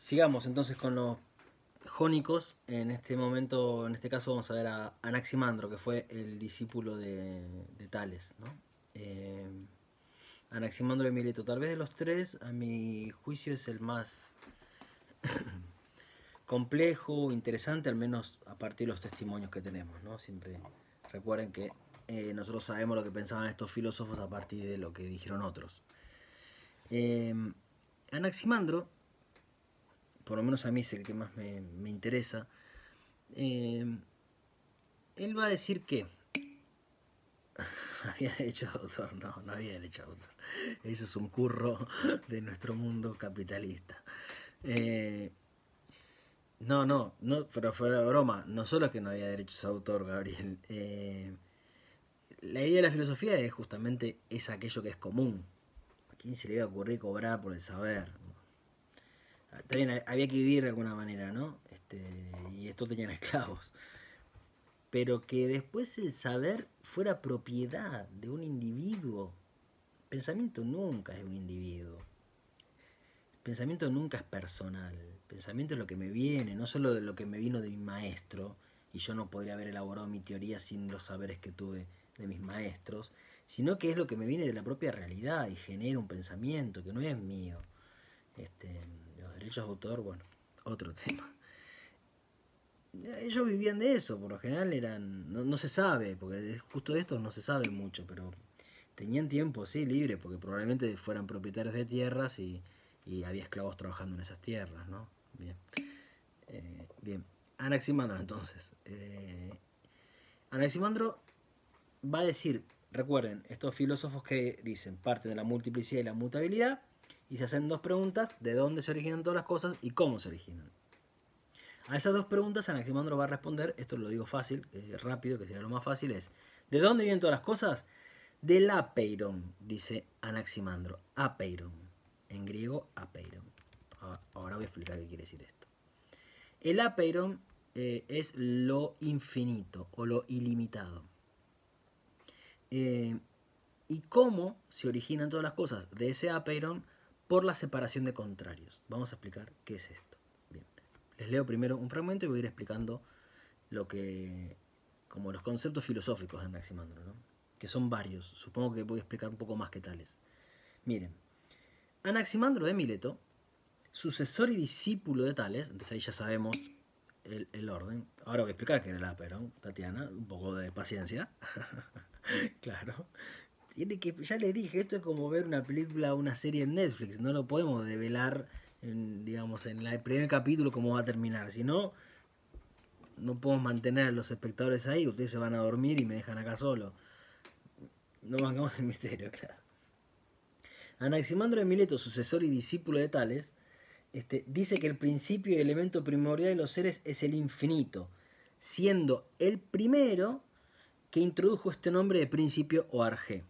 Sigamos entonces con los jónicos. En este momento, en este caso, vamos a ver a Anaximandro, que fue el discípulo de Tales, ¿no? Eh, Anaximandro de Mileto, tal vez de los tres, a mi juicio es el más complejo, interesante, al menos a partir de los testimonios que tenemos, ¿no? Siempre recuerden que nosotros sabemos lo que pensaban estos filósofos a partir de lo que dijeron otros. Anaximandro, por lo menos a mí es el que más me interesa, él va a decir que había derecho de autor. No había derecho de autor. Eso es un curro de nuestro mundo capitalista. No, pero fuera de broma, no solo es que no había derechos de autor, Gabriel. La idea de la filosofía es justamente es aquello que es común. ¿A quién se le iba a ocurrir cobrar por el saber? También había que vivir de alguna manera, ¿no? Y esto tenían esclavos. Pero que después el saber fuera propiedad de un individuo. El pensamiento nunca es de un individuo. El pensamiento nunca es personal. El pensamiento es lo que me viene, no solo de lo que me vino de mi maestro, y yo no podría haber elaborado mi teoría sin los saberes que tuve de mis maestros, sino que es lo que me viene de la propia realidad y genera un pensamiento que no es mío. Los derechos de autor, bueno, otro tema. Ellos vivían de eso, por lo general eran, no se sabe, porque justo de esto no se sabe mucho, pero tenían tiempo, sí, libre, porque probablemente fueran propietarios de tierras y había esclavos trabajando en esas tierras, ¿no? Bien. Bien. Anaximandro, entonces. Anaximandro va a decir, recuerden, estos filósofos que dicen parte de la multiplicidad y la mutabilidad, y se hacen dos preguntas: ¿de dónde se originan todas las cosas y cómo se originan? A esas dos preguntas Anaximandro va a responder, esto lo digo fácil, rápido, que sería lo más fácil, es ¿de dónde vienen todas las cosas? Del apeiron, dice Anaximandro. Apeiron. En griego, apeiron. Ahora voy a explicar qué quiere decir esto. El apeiron es lo infinito o lo ilimitado. ¿Y cómo se originan todas las cosas de ese apeiron? Por la separación de contrarios. Vamos a explicar qué es esto. Bien. Les leo primero un fragmento y voy a ir explicando lo que, como los conceptos filosóficos de Anaximandro, ¿no? Que son varios. Supongo que voy a explicar un poco más que tales. Miren, Anaximandro de Mileto, sucesor y discípulo de Tales, entonces ahí ya sabemos el orden. Ahora voy a explicar qué era el apeiron, Tatiana, un poco de paciencia. Claro. Tiene que, ya les dije, esto es como ver una película o una serie en Netflix, no lo podemos develar, digamos, en el primer capítulo cómo va a terminar, si no, no podemos mantener a los espectadores ahí, ustedes se van a dormir y me dejan acá solo. No mangamos el misterio, claro. Anaximandro de Mileto, sucesor y discípulo de Tales, dice que el principio y elemento primordial de los seres es el infinito, siendo el primero que introdujo este nombre de principio o arjé.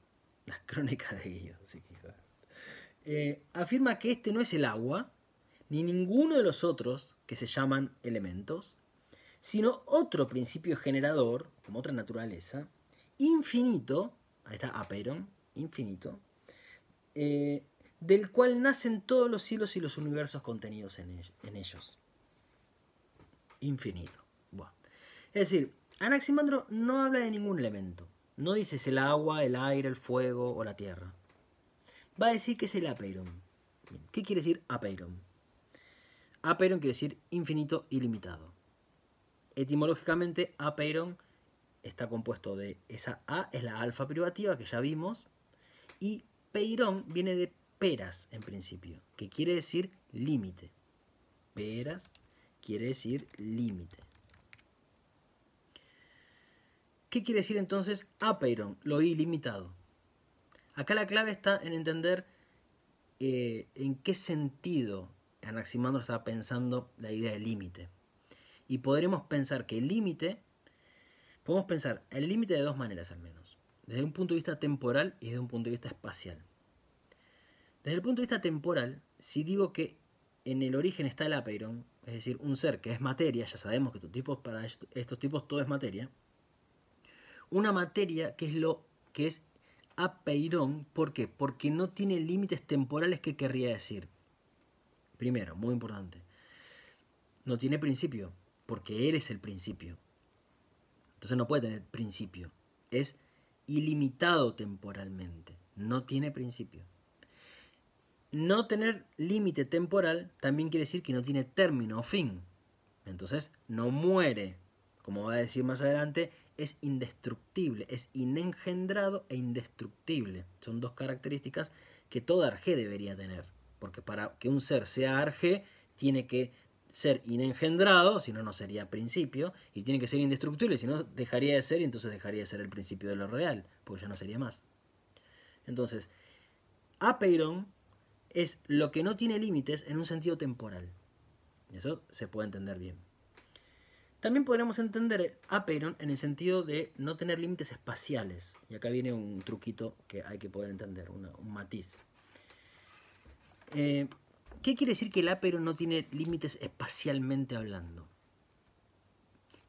Las crónicas de Guido. Afirma que este no es el agua, ni ninguno de los otros que se llaman elementos, sino otro principio generador, como otra naturaleza, infinito, ahí está apeiron, infinito, del cual nacen todos los cielos y los universos contenidos en ellos. Infinito. Buah. Es decir, Anaximandro no habla de ningún elemento. No dice es el agua, el aire, el fuego o la tierra. Va a decir que es el apeiron. ¿Qué quiere decir apeiron? Apeiron quiere decir infinito ilimitado. Etimológicamente, apeiron está compuesto de esa A, es la alfa privativa que ya vimos, y peirón viene de peras en principio, que quiere decir límite. Peras quiere decir límite. ¿Qué quiere decir entonces apeiron? Lo ilimitado. Acá la clave está en entender en qué sentido Anaximandro estaba pensando la idea del límite. Y podremos pensar que el límite, podemos pensar el límite de dos maneras al menos. Desde un punto de vista temporal y desde un punto de vista espacial. Desde el punto de vista temporal, si digo que en el origen está el apeiron, es decir, un ser que es materia, ya sabemos que para estos tipos todo es materia, una materia que es lo que es apeiron, ¿por qué? Porque no tiene límites temporales. ¿Qué querría decir? Primero, muy importante, no tiene principio, porque Él es el principio. Entonces no puede tener principio. Es ilimitado temporalmente, no tiene principio. No tener límite temporal también quiere decir que no tiene término o fin. Entonces no muere. Como va a decir más adelante, es indestructible, es inengendrado e indestructible. Son dos características que toda arjé debería tener. Porque para que un ser sea arjé, tiene que ser inengendrado, si no, no sería principio, y tiene que ser indestructible, si no, dejaría de ser, y entonces dejaría de ser el principio de lo real, porque ya no sería más. Entonces, apeiron es lo que no tiene límites en un sentido temporal. Eso se puede entender bien. También podríamos entender apeiron en el sentido de no tener límites espaciales. Y acá viene un truquito que hay que poder entender, un matiz. ¿Qué quiere decir que el apeiron no tiene límites espacialmente hablando?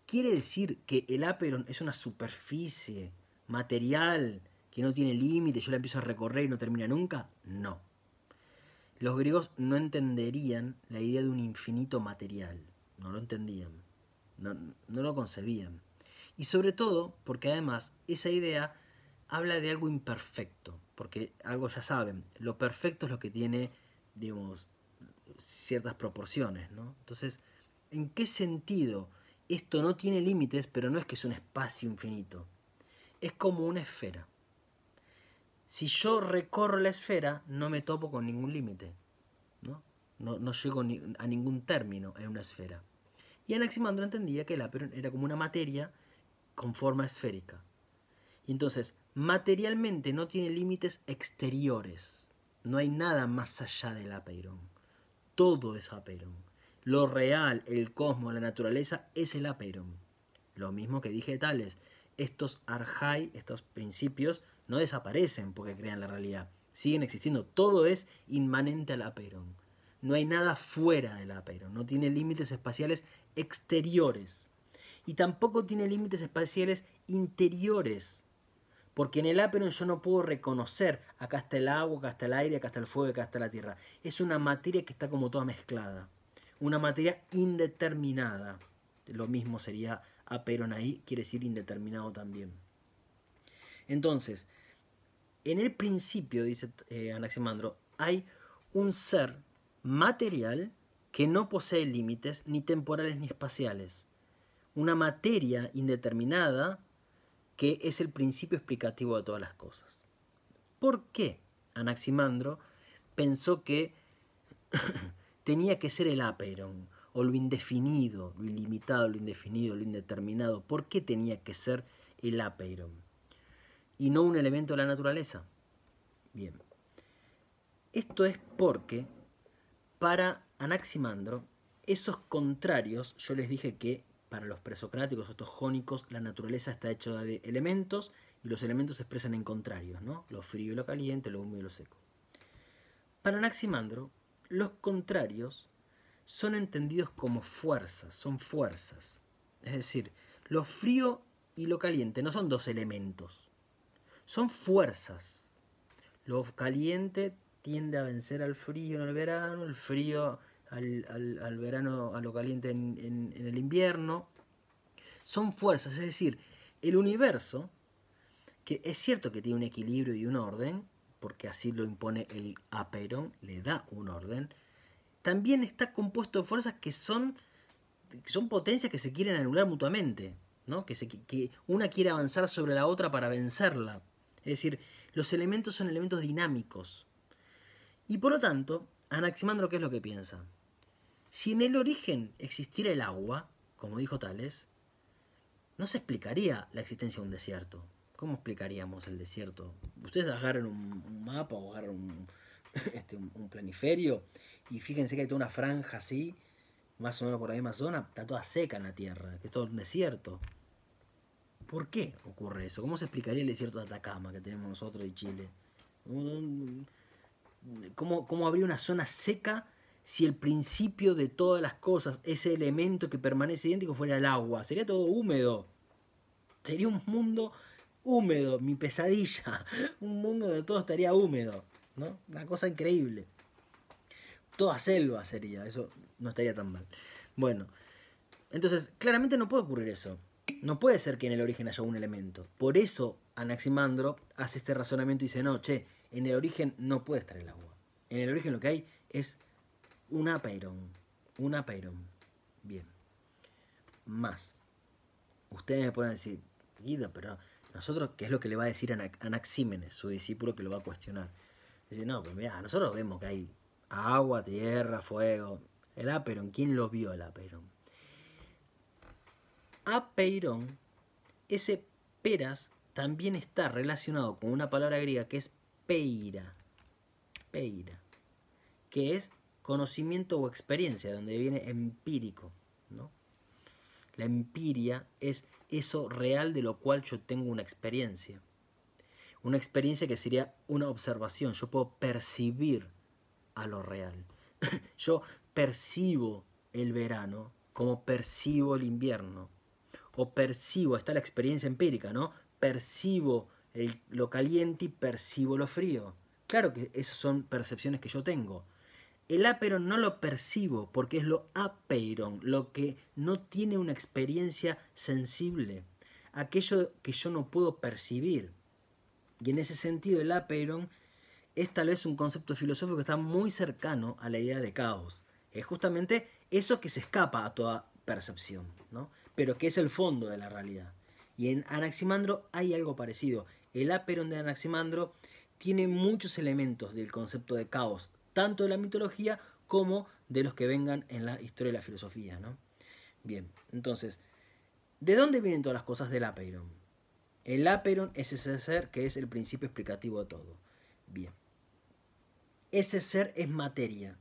¿Quiere decir que el apeiron es una superficie material que no tiene límites, yo la empiezo a recorrer y no termina nunca? No. Los griegos no entenderían la idea de un infinito material. No lo entendían. No lo concebían. Y sobre todo porque además esa idea habla de algo imperfecto. Porque algo ya saben, lo perfecto es lo que tiene, digamos, ciertas proporciones, ¿no? Entonces, ¿en qué sentido esto no tiene límites, pero no es que es un espacio infinito? Es como una esfera. Si yo recorro la esfera, no me topo con ningún límite, ¿no? No llego a ningún término en una esfera. Y Anaximandro entendía que el apeiron era como una materia con forma esférica. Y entonces, materialmente no tiene límites exteriores. No hay nada más allá del apeiron. Todo es apeiron. Lo real, el cosmos, la naturaleza, es el apeiron. Lo mismo que dije de Tales. Estos arjai, estos principios, no desaparecen porque crean la realidad. Siguen existiendo. Todo es inmanente al apeiron. No hay nada fuera del apeiron. No tiene límites espaciales exteriores. Y tampoco tiene límites espaciales interiores. Porque en el apeiron yo no puedo reconocer, acá está el agua, acá está el aire, acá está el fuego, acá está la tierra. Es una materia que está como toda mezclada. Una materia indeterminada. Lo mismo sería apeiron ahí, quiere decir indeterminado también. Entonces, en el principio, dice Anaximandro, hay un ser material que no posee límites ni temporales ni espaciales. Una materia indeterminada que es el principio explicativo de todas las cosas. ¿Por qué Anaximandro pensó que tenía que ser el apeiron, o lo indefinido, lo ilimitado, lo indefinido, lo indeterminado? ¿Por qué tenía que ser el apeiron y no un elemento de la naturaleza? Bien, esto es porque para Anaximandro esos contrarios, yo les dije que para los presocráticos, estos jónicos, la naturaleza está hecha de elementos y los elementos se expresan en contrarios, ¿no? Lo frío y lo caliente, lo húmedo y lo seco. Para Anaximandro, los contrarios son entendidos como fuerzas, son fuerzas. Es decir, lo frío y lo caliente no son dos elementos, son fuerzas. Lo caliente tiende a vencer al frío en el verano, el frío al verano, a lo caliente en el invierno. Son fuerzas, es decir, el universo, que es cierto que tiene un equilibrio y un orden, porque así lo impone el apeiron, le da un orden, también está compuesto de fuerzas que son potencias que se quieren anular mutuamente, ¿no? Que una quiere avanzar sobre la otra para vencerla. Es decir, los elementos son elementos dinámicos. Y por lo tanto, Anaximandro, ¿qué es lo que piensa? Si en el origen existiera el agua, como dijo Tales, no se explicaría la existencia de un desierto. ¿Cómo explicaríamos el desierto? Ustedes agarran un mapa o agarran un planiferio y fíjense que hay toda una franja así, más o menos por la misma zona, está toda seca en la tierra, que es todo un desierto. ¿Por qué ocurre eso? ¿Cómo se explicaría el desierto de Atacama que tenemos nosotros y Chile? ¿Cómo habría una zona seca si el principio de todas las cosas, ese elemento que permanece idéntico, fuera el agua? Sería todo húmedo. Sería un mundo húmedo, mi pesadilla. Un mundo donde todo estaría húmedo, Una cosa increíble. Toda selva sería, eso no estaría tan mal. Bueno, entonces claramente no puede ocurrir eso. No puede ser que en el origen haya un elemento. Por eso Anaximandro hace este razonamiento y dice, no, che, en el origen no puede estar el agua. En el origen lo que hay es un apeiron. Un apeiron. Bien. Más. Ustedes me pueden decir, Guido, pero nosotros, ¿qué es lo que le va a decir Anaxímenes, su discípulo, que lo va a cuestionar? Dice, no, pues mirá, nosotros vemos que hay agua, tierra, fuego. El apeiron, ¿quién lo vio el apeiron? Apeiron, ese peras, también está relacionado con una palabra griega que es peira. Peira. Que es conocimiento o experiencia, donde viene empírico, ¿no? La empiria es eso real de lo cual yo tengo una experiencia. Una experiencia que sería una observación. Yo puedo percibir a lo real. Yo percibo el verano como percibo el invierno. O percibo, está la experiencia empírica, ¿no? Percibo lo caliente y percibo lo frío. Claro que esas son percepciones que yo tengo. El apeiron no lo percibo porque es lo apeiron, lo que no tiene una experiencia sensible, aquello que yo no puedo percibir. Y en ese sentido el apeiron es tal vez un concepto filosófico que está muy cercano a la idea de caos. Es justamente eso que se escapa a toda percepción, ¿no? Pero que es el fondo de la realidad. Y en Anaximandro hay algo parecido. El apeiron de Anaximandro tiene muchos elementos del concepto de caos, tanto de la mitología como de los que vengan en la historia de la filosofía, ¿no? Bien, entonces, ¿de dónde vienen todas las cosas del apeiron? El apeiron es ese ser que es el principio explicativo de todo. Bien. Ese ser es materia.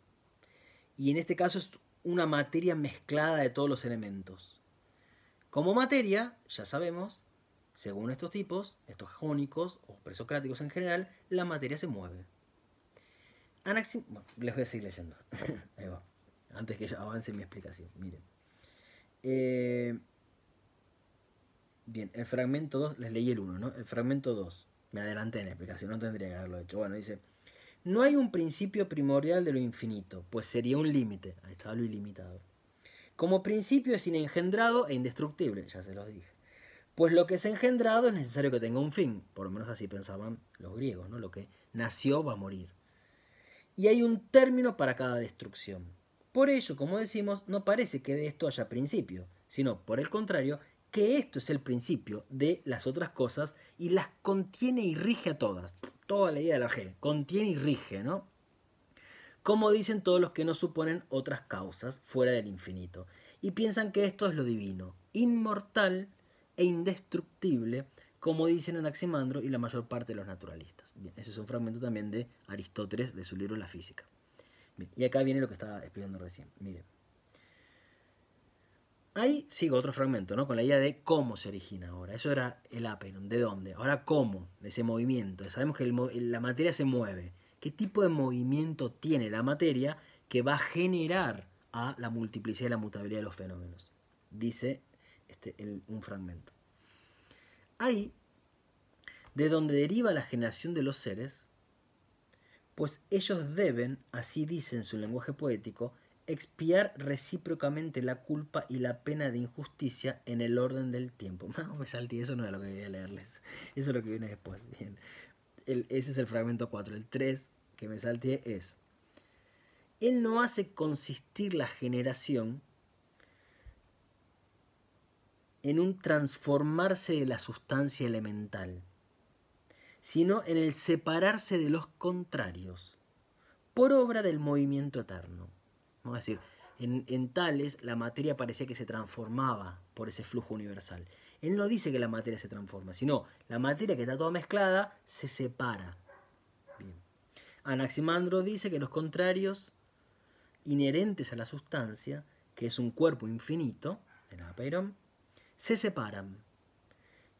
Y en este caso es una materia mezclada de todos los elementos. Como materia, ya sabemos, según estos tipos, estos jónicos o presocráticos en general, la materia se mueve. Bueno, les voy a seguir leyendo. Ahí va. Antes que avance mi explicación. Miren. Bien, el fragmento 2, les leí el 1, ¿no? El fragmento 2. Me adelanté en la explicación, no tendría que haberlo hecho. Bueno, dice, no hay un principio primordial de lo infinito, pues sería un límite. Ahí está lo ilimitado. Como principio es inengendrado e indestructible, ya se los dije. Pues lo que es engendrado es necesario que tenga un fin. Por lo menos así pensaban los griegos, ¿no? Lo que nació va a morir. Y hay un término para cada destrucción. Por ello, como decimos, no parece que de esto haya principio, sino, por el contrario, que esto es el principio de las otras cosas y las contiene y rige a todas. Toda la idea de la G, contiene y rige, ¿no? Como dicen todos los que no suponen otras causas fuera del infinito y piensan que esto es lo divino, inmortal e indestructible, como dicen Anaximandro y la mayor parte de los naturalistas. Bien, ese es un fragmento también de Aristóteles, de su libro La Física. Bien, y acá viene lo que estaba explicando recién. Miren. Ahí sigo otro fragmento, ¿no? Con la idea de cómo se origina ahora. Eso era el apeiron. ¿De dónde? Ahora, ¿cómo? Ese movimiento. Sabemos que la materia se mueve. ¿Qué tipo de movimiento tiene la materia que va a generar a la multiplicidad y la mutabilidad de los fenómenos? Dice un fragmento. Ahí, de donde deriva la generación de los seres, pues ellos deben, así dice en su lenguaje poético, expiar recíprocamente la culpa y la pena de injusticia en el orden del tiempo. No, me salté, eso no era lo que quería leerles. Eso es lo que viene después. Bien. Ese es el fragmento 4. El 3 que me salté es: él no hace consistir la generación en un transformarse de la sustancia elemental, sino en el separarse de los contrarios, por obra del movimiento eterno. Vamos a decir, en Tales la materia parecía que se transformaba por ese flujo universal. Él no dice que la materia se transforma, sino la materia que está toda mezclada se separa. Bien. Anaximandro dice que los contrarios inherentes a la sustancia, que es un cuerpo infinito, el apeiron, se separan,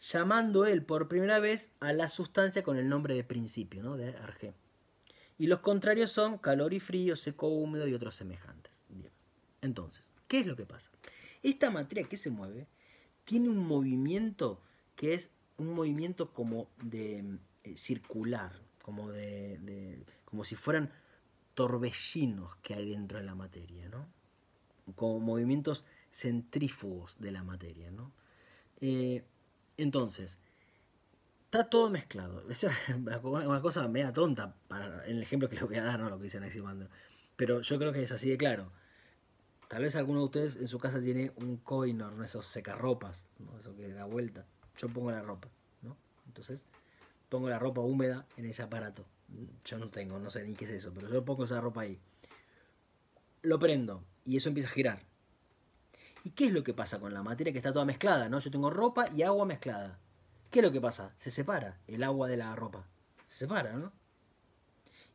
llamando él por primera vez a la sustancia con el nombre de principio, ¿no? De Arge. Y los contrarios son calor y frío, seco, húmedo y otros semejantes. Bien. Entonces, ¿qué es lo que pasa? Esta materia que se mueve tiene un movimiento que es un movimiento como de circular, como como si fueran torbellinos que hay dentro de la materia, ¿no? como movimientos centrífugos de la materia, ¿no? Entonces, está todo mezclado. Eso es una cosa media tonta para el ejemplo que les voy a dar, no lo que dice Anaximandro. Pero yo creo que es así de claro. Tal vez alguno de ustedes en su casa tiene un coinor, ¿no? Esos secarropas, ¿no? Eso que da vuelta. Yo pongo la ropa, ¿no? Entonces, pongo la ropa húmeda en ese aparato. Yo no tengo, no sé ni qué es eso, pero yo pongo esa ropa ahí. Lo prendo y eso empieza a girar. ¿Y qué es lo que pasa con la materia que está toda mezclada, ¿no? Yo tengo ropa y agua mezclada. ¿Qué es lo que pasa? Se separa el agua de la ropa. Se separa, ¿no?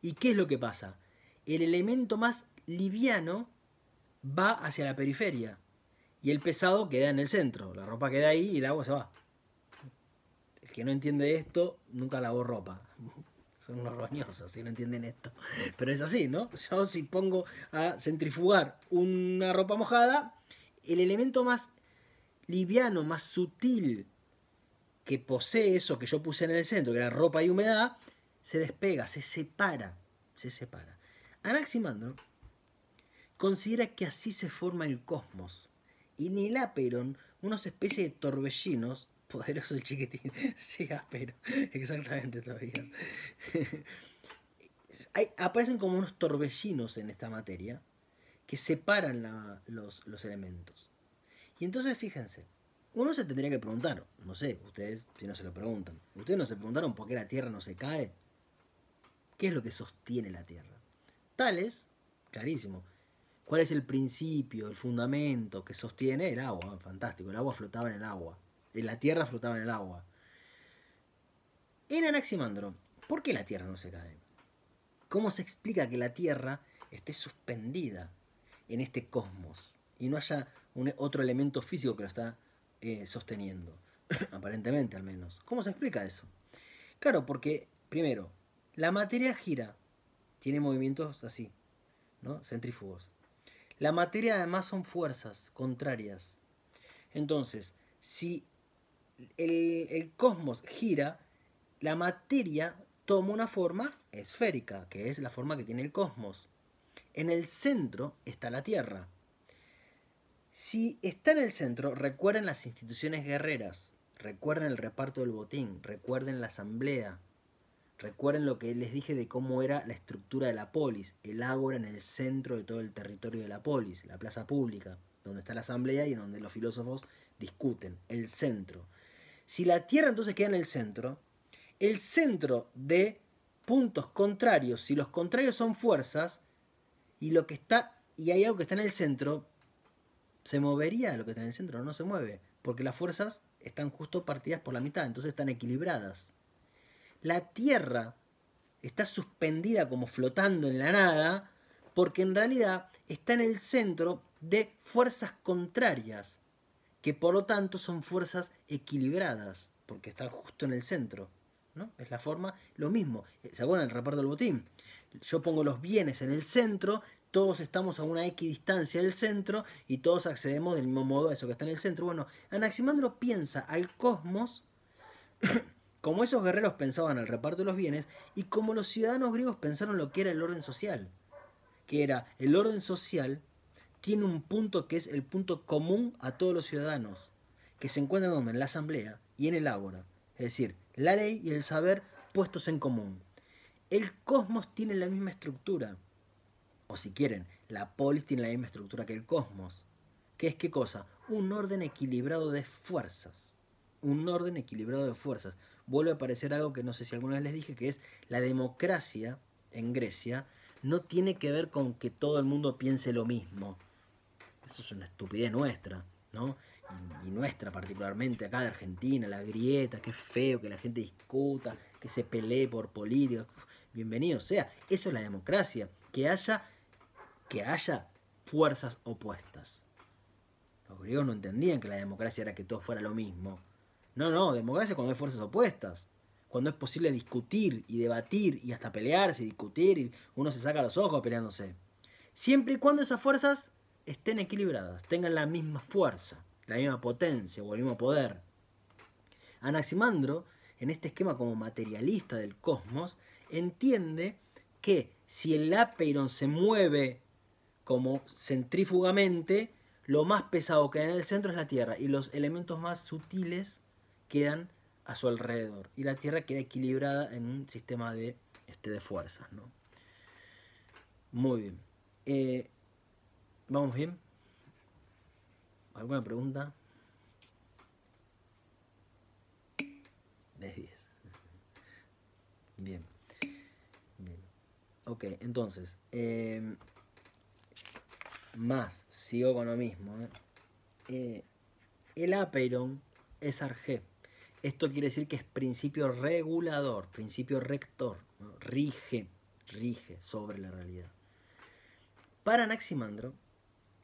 ¿Y qué es lo que pasa? El elemento más liviano va hacia la periferia y el pesado queda en el centro. La ropa queda ahí y el agua se va. El que no entiende esto nunca lavó ropa. Son unos roñosos si no entienden esto. Pero es así, ¿no? Yo si pongo a centrifugar una ropa mojada, el elemento más liviano, más sutil que posee eso que yo puse en el centro, que era ropa y humedad, se despega, se separa. Se separa. Anaximandro considera que así se forma el cosmos. Y en el Aperon, unos especies de torbellinos, poderoso el chiquitín, sí, áspero, exactamente todavía. Aparecen como unos torbellinos en esta materia que separan los elementos. Y entonces fíjense, uno se tendría que preguntar, no sé, ustedes si no se lo preguntan, ¿ustedes no se preguntaron por qué la Tierra no se cae? ¿Qué es lo que sostiene la Tierra? Tales, clarísimo. ¿Cuál es el principio, el fundamento que sostiene el agua? Fantástico, el agua flotaba en el agua. La Tierra flotaba en el agua. En Anaximandro, ¿por qué la Tierra no se cae? ¿Cómo se explica que la Tierra esté suspendida en este cosmos y no haya otro elemento físico que lo está sosteniendo? Aparentemente, al menos. ¿Cómo se explica eso? Claro, porque, primero, la materia gira, tiene movimientos así, ¿no? Centrífugos. La materia además son fuerzas contrarias. Entonces, si el cosmos gira, la materia toma una forma esférica, que es la forma que tiene el cosmos. En el centro está la Tierra. Si está en el centro, recuerden las instituciones guerreras, recuerden el reparto del botín, recuerden la asamblea, recuerden lo que les dije de cómo era la estructura de la polis. El ágora en el centro de todo el territorio de la polis, la plaza pública, donde está la asamblea y donde los filósofos discuten, el centro. Si la Tierra entonces queda en el centro de puntos contrarios, si los contrarios son fuerzas, y hay algo que está en el centro, se movería lo que está en el centro, no se mueve, porque las fuerzas están justo partidas por la mitad, entonces están equilibradas. La Tierra está suspendida como flotando en la nada, porque en realidad está en el centro de fuerzas contrarias, que por lo tanto son fuerzas equilibradas, porque están justo en el centro, ¿no? Es la forma, lo mismo. ¿Se acuerdan del reparto del botín? Yo pongo los bienes en el centro, todos estamos a una equidistancia del centro y todos accedemos del mismo modo a eso que está en el centro. Bueno, Anaximandro piensa al cosmos como esos guerreros pensaban al reparto de los bienes y como los ciudadanos griegos pensaron lo que era el orden social, que era el orden social tiene un punto que es el punto común a todos los ciudadanos, que se encuentran donde en la asamblea y en el ágora, es decir, la ley y el saber puestos en común. El cosmos tiene la misma estructura, o si quieren, la polis tiene la misma estructura que el cosmos. ¿Qué es qué cosa? Un orden equilibrado de fuerzas. Un orden equilibrado de fuerzas. Vuelve a aparecer algo que no sé si alguna vez les dije, que es la democracia en Grecia no tiene que ver con que todo el mundo piense lo mismo. Eso es una estupidez nuestra, ¿no? Y nuestra particularmente, acá de Argentina, la grieta, qué feo que la gente discuta, que se pelee por política. Bienvenido sea. Eso es la democracia. Que haya fuerzas opuestas. Los griegos no entendían que la democracia era que todo fuera lo mismo. No, democracia cuando hay fuerzas opuestas. Cuando es posible discutir y debatir y hasta pelearse y discutir y uno se saca los ojos peleándose. Siempre y cuando esas fuerzas estén equilibradas, tengan la misma fuerza, la misma potencia o el mismo poder. Anaximandro, en este esquema como materialista del cosmos, entiende que si el Apeiron se mueve como centrífugamente lo más pesado que hay en el centro es la Tierra y los elementos más sutiles quedan a su alrededor y la Tierra queda equilibrada en un sistema de fuerzas, ¿no? Muy bien. ¿Vamos bien? ¿Alguna pregunta? De 10. Bien. Bien. Ok, entonces, más, sigo con lo mismo. El apeiron es arjé. Esto quiere decir que es principio regulador, principio rector, ¿no? Rige sobre la realidad. Para Anaximandro,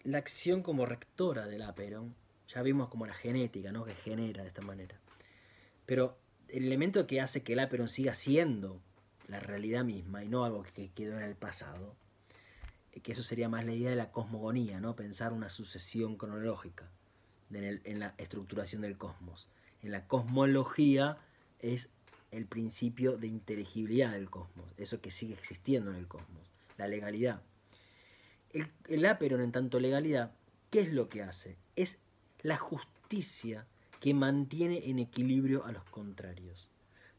la acción como rectora del apeiron, ya vimos como la genética, ¿no? Que genera de esta manera. Pero el elemento que hace que el apeiron siga siendo la realidad misma y no algo que quedó en el pasado, que eso sería más la idea de la cosmogonía, ¿no? Pensar una sucesión cronológica en la estructuración del cosmos. En la cosmología es el principio de inteligibilidad del cosmos, eso que sigue existiendo en el cosmos, la legalidad. El apeiron, en tanto legalidad, ¿qué es lo que hace? Es la justicia que mantiene en equilibrio a los contrarios.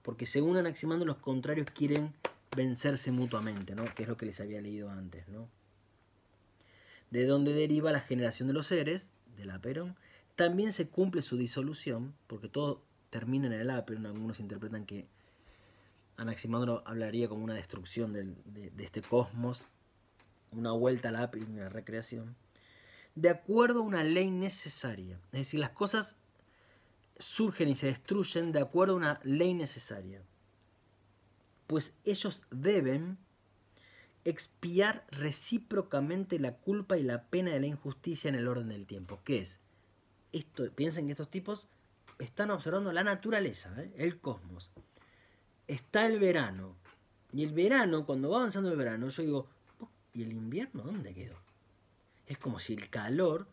Porque según Anaximandro, los contrarios quieren vencerse mutuamente, ¿no? Que es lo que les había leído antes, ¿no? De donde deriva la generación de los seres, del apeiron. También se cumple su disolución, porque todo termina en el apeiron. Algunos interpretan que Anaximandro hablaría como una destrucción de este cosmos, una vuelta al apeiron y la recreación, de acuerdo a una ley necesaria. Es decir, las cosas surgen y se destruyen de acuerdo a una ley necesaria. Pues ellos deben expiar recíprocamente la culpa y la pena de la injusticia en el orden del tiempo. ¿Qué es? Piensen que estos tipos están observando la naturaleza, el cosmos. Está el verano. Y el verano, cuando va avanzando el verano, yo digo, ¿y el invierno dónde quedó? Es como si el calor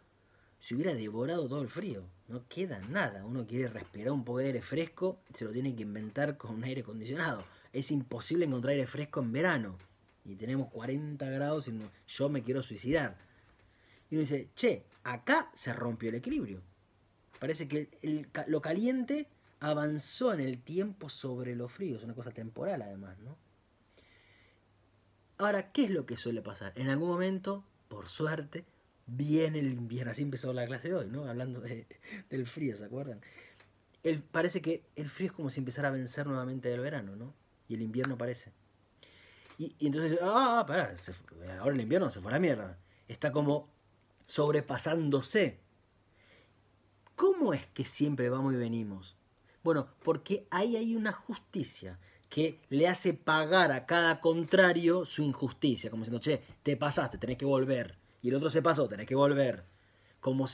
se hubiera devorado todo el frío. No queda nada. Uno quiere respirar un poco de aire fresco, se lo tiene que inventar con un aire acondicionado. Es imposible encontrar aire fresco en verano. Y tenemos 40 grados y yo me quiero suicidar. Y uno dice, che, acá se rompió el equilibrio. Parece que lo caliente avanzó en el tiempo sobre lo frío. Es una cosa temporal además, ¿no? Ahora, ¿qué es lo que suele pasar? En algún momento, por suerte, viene el invierno. Así empezó la clase de hoy, ¿no? Hablando del frío, ¿se acuerdan? Parece que el frío es como si empezara a vencer nuevamente el verano, ¿no? Y el invierno aparece. Y entonces, pará, ahora el invierno se fue a la mierda. Está como sobrepasándose. ¿Cómo es que siempre vamos y venimos? Bueno, porque ahí hay una justicia que le hace pagar a cada contrario su injusticia, como diciendo, che, te pasaste, tenés que volver. Y el otro se pasó, tenés que volver. Como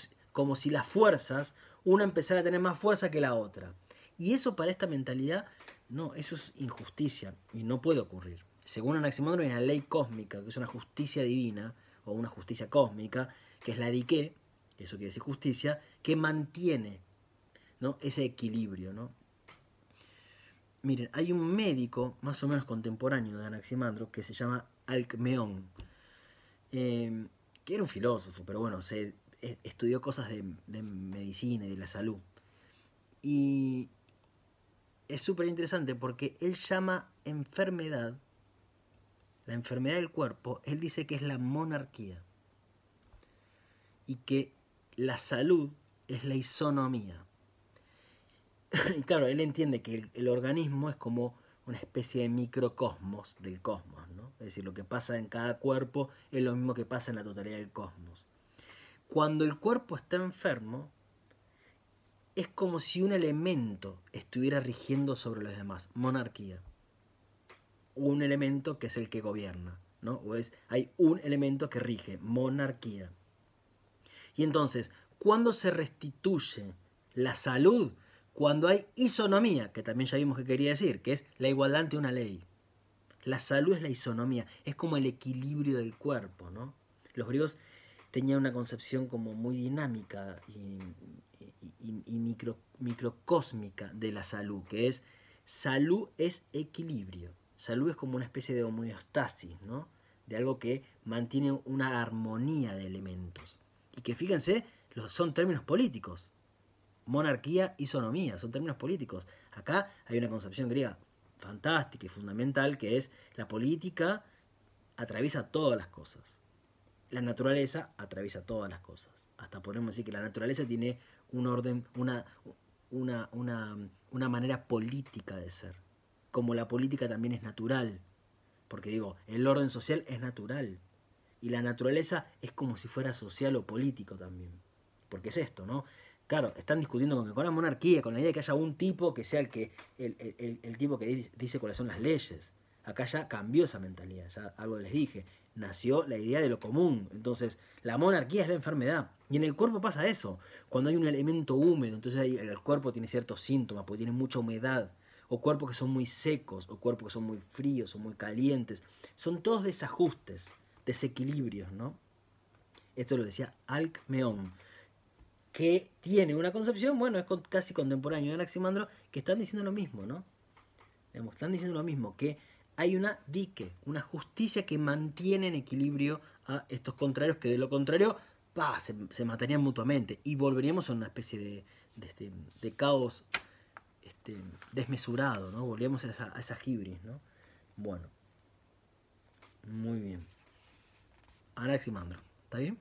si las fuerzas, una empezara a tener más fuerza que la otra. Y eso para esta mentalidad, no, eso es injusticia y no puede ocurrir. Según Anaximandro hay una ley cósmica, que es una justicia divina, o una justicia cósmica, que es la diké, eso quiere decir justicia, que mantiene, ¿no?, ese equilibrio, ¿no? Miren, hay un médico más o menos contemporáneo de Anaximandro que se llama Alcmeón, que era un filósofo, pero bueno, estudió cosas de medicina y de la salud. Y es súper interesante porque él llama enfermedad, la enfermedad del cuerpo, él dice que es la monarquía y que la salud es la isonomía. Y claro, él entiende que el organismo es como una especie de microcosmos del cosmos, ¿no? Es decir, lo que pasa en cada cuerpo es lo mismo que pasa en la totalidad del cosmos. Cuando el cuerpo está enfermo, es como si un elemento estuviera rigiendo sobre los demás, monarquía. Un elemento que es el que gobierna, ¿no? Hay un elemento que rige, monarquía. Y entonces, ¿cuándo se restituye la salud? Cuando hay isonomía, que también ya vimos que quería decir, que es la igualdad ante una ley. La salud es la isonomía, es como el equilibrio del cuerpo, ¿no? Los griegos tenían una concepción como muy dinámica y microcósmica de la salud, que salud es equilibrio. Salud es como una especie de homeostasis, ¿no? de algo que mantiene una armonía de elementos. Y que fíjense, son términos políticos. Monarquía y sonomía, son términos políticos. Acá hay una concepción griega fantástica y fundamental, que es la política atraviesa todas las cosas. La naturaleza atraviesa todas las cosas. Hasta podemos decir que la naturaleza tiene un orden, una manera política de ser. Como la política también es natural. Porque digo, el orden social es natural. Y la naturaleza es como si fuera social o político también. Porque es esto, ¿no? Claro, están discutiendo con la monarquía, con la idea de que haya un tipo que sea el tipo que dice cuáles son las leyes. Acá ya cambió esa mentalidad, ya algo les dije. Nació la idea de lo común. Entonces, la monarquía es la enfermedad. Y en el cuerpo pasa eso. Cuando hay un elemento húmedo, entonces el cuerpo tiene ciertos síntomas, porque tiene mucha humedad. O cuerpos que son muy secos, o cuerpos que son muy fríos, o muy calientes. Son todos desajustes, desequilibrios, ¿no? Esto lo decía Alcmeón, que tiene una concepción, bueno, es casi contemporáneo de Anaximandro, que están diciendo lo mismo, ¿no? Están diciendo lo mismo, que hay una dique, una justicia que mantiene en equilibrio a estos contrarios, que de lo contrario se matarían mutuamente y volveríamos a una especie de caos desmesurado, ¿no? Volveríamos a esa hibris, ¿no? Bueno, muy bien. Anaximandro, ¿está bien?